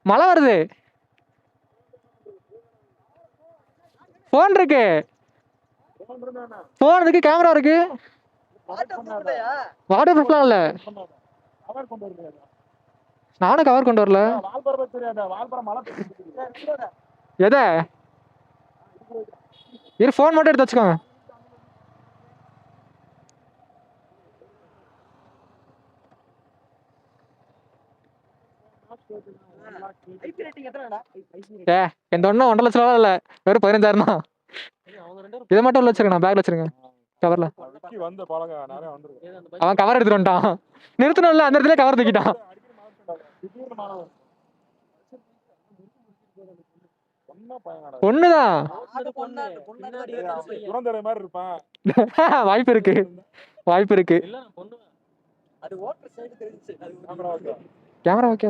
மழை வருது. போன் இருக்கு, போன் இருக்கு, கேமரா இருக்கு. வாட்டர் ப்ரூஃப்லாம் இல்ல. நானும் கவர் கொண்டு வரல. எதை இரு, போன் மட்டும் எடுத்து வச்சுக்கோங்க. எந்த ஒன்றும் 1.5 லட்சம் ரூபா இல்ல, வெறும் 15,000 தான். இதை மட்டும் உள்ள வச்சிருக்கேன், பேக்ல வச்சிருக்கேன் கவர்ல. அவன் கவர் எடுத்துட்டு வந்துட்டான். நிறுத்தணும்ல, அந்த இடத்துல கவர் தூக்கிட்டான். ஒண்ணுதான். வாய்ப்பு இருக்கு, வாய்ப்பு இருக்கு. Camera okay.